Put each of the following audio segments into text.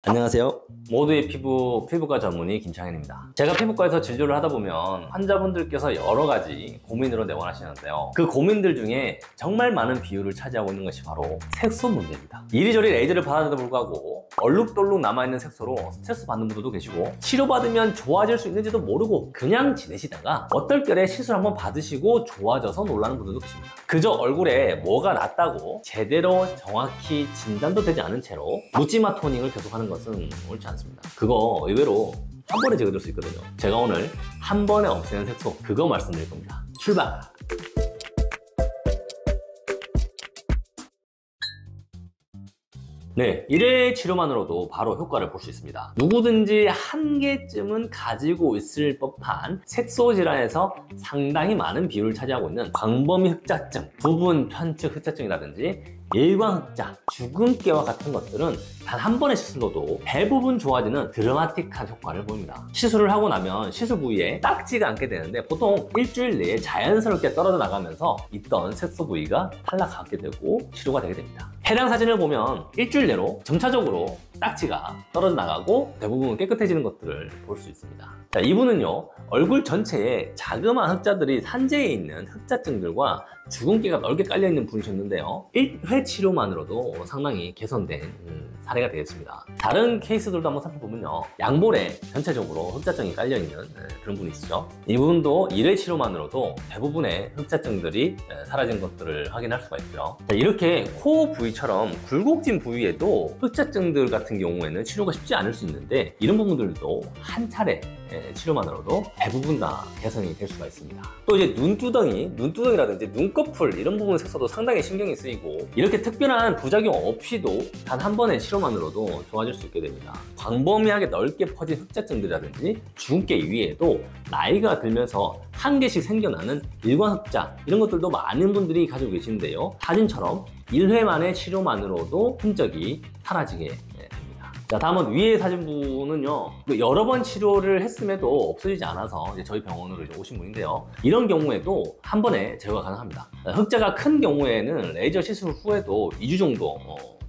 안녕하세요. 모두의 피부과 전문의 김창현입니다. 제가 피부과에서 진료를 하다 보면 환자분들께서 여러 가지 고민으로 내원하시는데요. 그 고민들 중에 정말 많은 비율을 차지하고 있는 것이 바로 색소 문제입니다. 이리저리 레이저를 받았는데도 불구하고 얼룩덜룩 남아있는 색소로 스트레스 받는 분들도 계시고, 치료받으면 좋아질 수 있는지도 모르고 그냥 지내시다가 어떨결에 시술 한번 받으시고 좋아져서 놀라는 분들도 계십니다. 그저 얼굴에 뭐가 났다고 제대로 정확히 진단도 되지 않은 채로 묻지마 토닝을 계속하는 것은 옳지 않습니다. 그거 의외로 한 번에 제거될 수 있거든요. 제가 오늘 한 번에 없애는 색소, 그거 말씀드릴 겁니다. 출발! 네, 1회 치료만으로도 바로 효과를 볼 수 있습니다. 누구든지 한 개쯤은 가지고 있을 법한 색소 질환에서 상당히 많은 비율을 차지하고 있는 광범위 흑자증, 부분 편측 흑자증이라든지 일광 흑자, 주근깨와 같은 것들은 단 한 번의 시술로도 대부분 좋아지는 드라마틱한 효과를 보입니다. 시술을 하고 나면 시술 부위에 딱지가 않게 되는데 보통 일주일 내에 자연스럽게 떨어져 나가면서 있던 색소 부위가 탈락하게 되고 치료가 되게 됩니다. 해당 사진을 보면 일주일 내로 점차적으로 딱지가 떨어져 나가고 대부분 깨끗해지는 것들을 볼 수 있습니다. 자, 이분은요, 얼굴 전체에 자그마한 흑자들이 산재해 있는 흑자증들과 주근깨가 넓게 깔려있는 분이셨는데요, 1회 치료만으로도 상당히 개선된 사례가 되겠습니다. 다른 케이스들도 한번 살펴보면요, 양볼에 전체적으로 흑자증이 깔려있는 그런 분이시죠. 이분도 1회 치료만으로도 대부분의 흑자증들이 사라진 것들을 확인할 수가 있고요. 자, 이렇게 코 부위처럼 굴곡진 부위에도 흑자증들 같은 경우에는 치료가 쉽지 않을 수 있는데, 이런 부분들도 한 차례 치료만으로도 대부분 다 개선이 될 수가 있습니다. 또 이제 눈두덩이라든지 눈꺼풀 이런 부분 색소도 상당히 신경이 쓰이고, 이렇게 특별한 부작용 없이도 단 한 번의 치료만으로도 좋아질 수 있게 됩니다. 광범위하게 넓게 퍼진 흑자증들이라든지 주근깨 위에도 나이가 들면서 한 개씩 생겨나는 일광흑자, 이런 것들도 많은 분들이 가지고 계시는데요, 사진처럼 1회 만의 치료만으로도 흔적이 사라지게 됩니다. 자, 다음은 위에 사진부는요, 여러 번 치료를 했음에도 없어지지 않아서 이제 저희 병원으로 이제 오신 분인데요, 이런 경우에도 한 번에 제거가 가능합니다. 흑자가 큰 경우에는 레이저 시술 후에도 2주 정도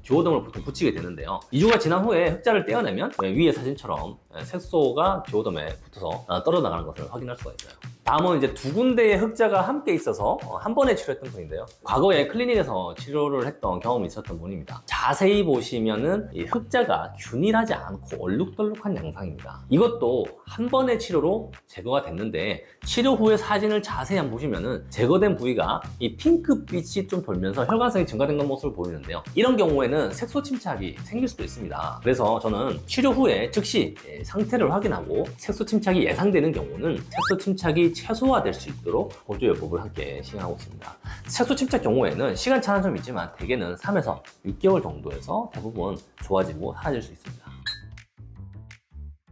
기호등을 보통 붙이게 되는데요, 2주가 지난 후에 흑자를 떼어내면 위에 사진처럼 색소가 기호덤에 붙어서 떨어져 나가는 것을 확인할 수가 있어요. 다음은 이제 두 군데의 흑자가 함께 있어서 한 번에 치료했던 분인데요, 과거에 클리닉에서 치료를 했던 경험이 있었던 분입니다. 자세히 보시면은 이 흑자가 균일하지 않고 얼룩덜룩한 양상입니다. 이것도 한 번의 치료로 제거가 됐는데, 치료 후의 사진을 자세히 한번 보시면은 제거된 부위가 이 핑크빛이 좀 돌면서 혈관성이 증가된 모습을 보이는데요, 이런 경우에는 색소 침착이 생길 수도 있습니다. 그래서 저는 치료 후에 즉시 상태를 확인하고 색소 침착이 예상되는 경우는 색소 침착이 최소화될 수 있도록 보조요법을 함께 시행하고 있습니다. 색소 침착 경우에는 시간차는 좀 있지만 대개는 3에서 6개월 정도에서 대부분 좋아지고 사라질 수 있습니다.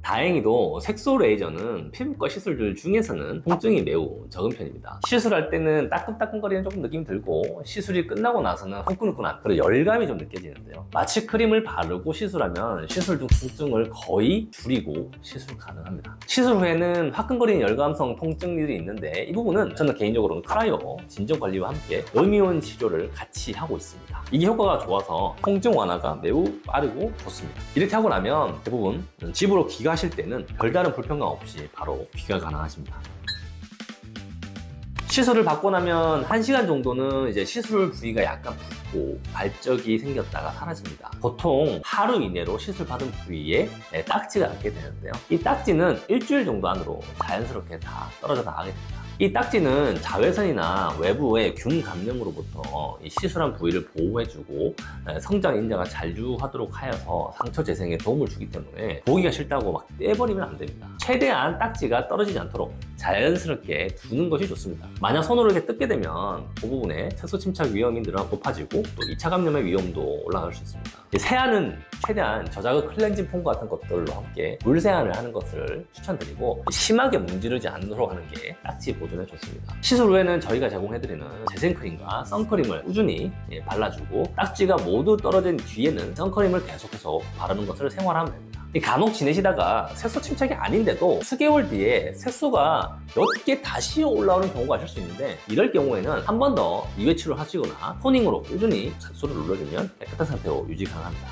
다행히도 색소 레이저는 피부과 시술들 중에서는 통증이 매우 적은 편입니다. 시술할 때는 따끔따끔거리는 조금 느낌이 들고, 시술이 끝나고 나서는 후끈후끈한 그런 열감이 좀 느껴지는데요, 마취 크림을 바르고 시술하면 시술 중 통증을 거의 줄이고 시술 가능합니다. 시술 후에는 화끈거리는 열감성 통증들이 있는데, 이 부분은 저는 개인적으로는 크라이오 진정관리와 함께 음이온 치료를 같이 하고 있습니다. 이게 효과가 좋아서 통증 완화가 매우 빠르고 좋습니다. 이렇게 하고 나면 대부분 집으로 귀가하실 때는 별다른 불편감 없이 바로 귀가 가능하십니다. 시술을 받고 나면 1시간 정도는 이제 시술 부위가 약간 붓고 발적이 생겼다가 사라집니다. 보통 하루 이내로 시술 받은 부위에 딱지가 남게 되는데요, 이 딱지는 일주일 정도 안으로 자연스럽게 다 떨어져 나가게 됩니다. 이 딱지는 자외선이나 외부의 균 감염으로부터 이 시술한 부위를 보호해주고 성장 인자가 잘 유하도록 하여서 상처 재생에 도움을 주기 때문에 보기가 싫다고 막 떼버리면 안 됩니다. 최대한 딱지가 떨어지지 않도록 자연스럽게 두는 것이 좋습니다. 만약 손으로 이렇게 뜯게 되면 그 부분에 색소 침착 위험이 높아지고 또 2차 감염의 위험도 올라갈 수 있습니다. 세안은 최대한 저자극 클렌징 폼과 같은 것들로 함께 물 세안을 하는 것을 추천드리고, 심하게 문지르지 않도록 하는 게 딱지 보존에 좋습니다. 시술 후에는 저희가 제공해드리는 재생크림과 선크림을 꾸준히 발라주고, 딱지가 모두 떨어진 뒤에는 선크림을 계속해서 바르는 것을 생활하면 됩니다. 간혹 지내시다가 색소 침착이 아닌데도 수개월 뒤에 색소가 몇 개 다시 올라오는 경우가 있을 수 있는데, 이럴 경우에는 한 번 더 2회 치료를 하시거나 토닝으로 꾸준히 색소를 눌러주면 깨끗한 상태로 유지 가능합니다.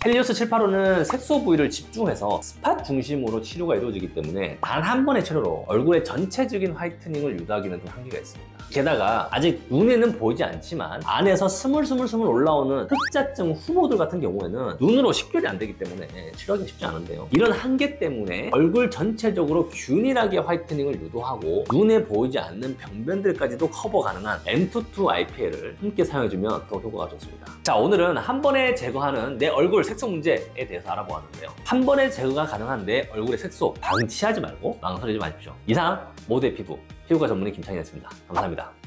헬리오스 785는 색소 부위를 집중해서 스팟 중심으로 치료가 이루어지기 때문에 단 한 번의 치료로 얼굴의 전체적인 화이트닝을 유도하기는 좀 한계가 있습니다. 게다가 아직 눈에는 보이지 않지만 안에서 스물스물 올라오는 흑자증 후보들 같은 경우에는 눈으로 식별이 안 되기 때문에 치료하기 쉽지 않은데요. 이런 한계 때문에 얼굴 전체적으로 균일하게 화이트닝을 유도하고 눈에 보이지 않는 병변들까지도 커버 가능한 M22 IPL을 함께 사용해주면 더 효과가 좋습니다. 자, 오늘은 한 번에 제거하는 내 얼굴 색소 문제에 대해서 알아보았는데요. 한 번에 제거가 가능한 내 얼굴의 색소 방치하지 말고 망설이지 마십시오. 이상 모두의 피부과 전문의 김창희였습니다. 감사합니다.